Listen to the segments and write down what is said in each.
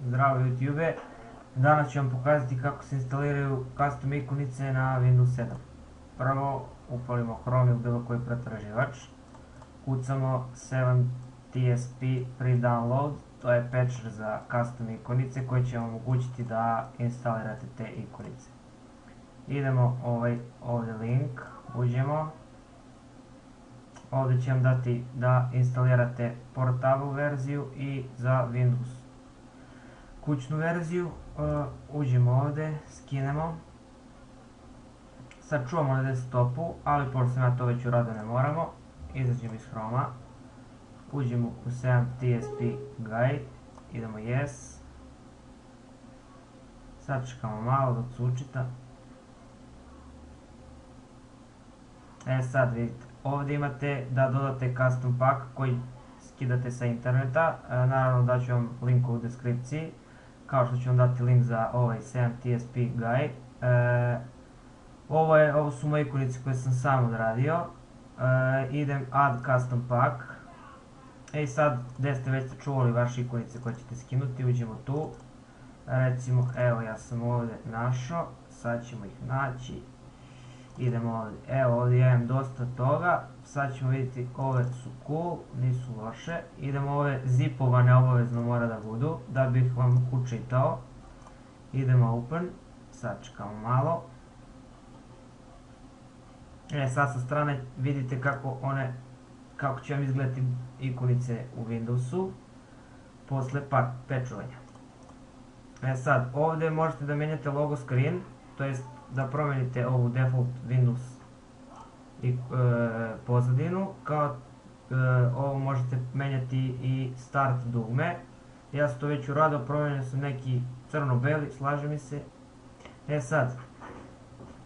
Zdravo YouTube, danas ću vam pokazati kako se instaliraju custom ikonice na Windows 7. Prvo upalimo Chrome ili bilo koji pretraživač, kucamo 7TSP pre-download, to je patcher za custom ikonice koji će vam omogućiti da instalirate te ikonice. Idemo ovdje link, uđemo, ovdje će vam dati da instalirate portable verziju i za Windows kućnu verziju. Uđemo ovdje, skinemo, sačuvamo na desktopu, ali pošto sam ja to već uradio ne moramo. Izađemo iz Chroma, uđemo u 7TSP guide, idemo yes, sačekamo malo dok se učita. Sad vidite, ovdje imate da dodate custom pack koji skidate sa interneta, naravno daću vam link u deskripciji, kao što ću vam dati link za ovaj 7TSP guide. Ovo su moje ikonice koje sam sam odradio. Idem add custom pack. I sad gdje ste već sačuvali vaše ikonice koje ćete skinuti, uđemo tu. Recimo, evo ja sam ovdje našao, sad ćemo ih naći. Idemo ovdje, evo ovdje ja imam dosta toga, sad ćemo vidjeti, ove su cool, nisu loše. Idemo ove zipovane, obavezno mora da budu, da bih vam učitao. Idemo open, sad čekamo malo. Sad sa strane vidite kako će vam izgledati ikonice u Windowsu posle patchovanja. Sad ovdje možete da menjate logo screen, to jest da promijenite ovu default Windows pozadinu, kao ovo možete menjati i start dugme. Ja sam to već uradio, promijenio sam neki crno-beli, slaže mi se. Sad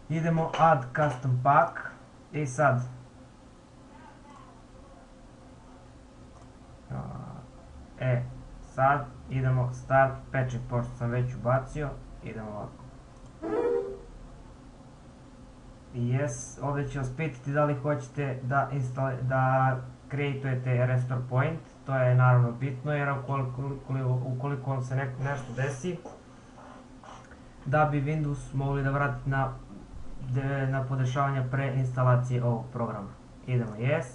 idemo add custom pack i sad sad idemo start patching, pošto sam već ubacio, idemo ovako. Yes, ovdje će vas pitati da li hoćete da creatujete restore point, to je naravno bitno jer ukoliko vam se nešto desi, da bi Windows mogli da vratiti na podešavanje pre instalacije ovog programa. Idemo yes,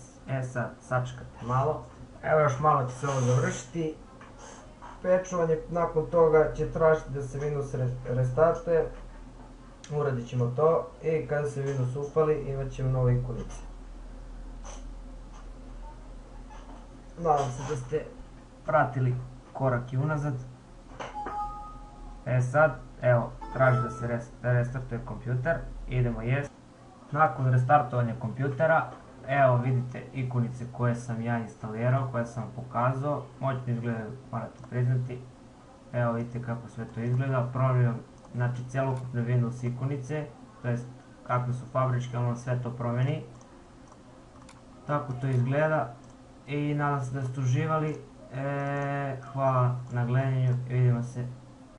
sad sačekate malo, evo još malo će se ovo završiti. Patchovanje nakon toga će tražiti da se Windows restartuje. Uradit ćemo to i kada se Windows upali imat ćemo nove ikonice. Nadam se da ste pratili korak i unazad. Sad, evo, traži da se restartuje kompjuter, idemo yes. Nakon restartovanja kompjutera, evo vidite ikonice koje sam ja instalirao, koje sam vam pokazao, moćno izgledaju, morate priznati. Evo vidite kako sve to izgleda, promijenio znači celokupne Windows ikonice, to jest kakve su fabričke, ono sve to promijeni. Tako to izgleda i nadam se da ste uživali. Hvala na gledanju i vidimo se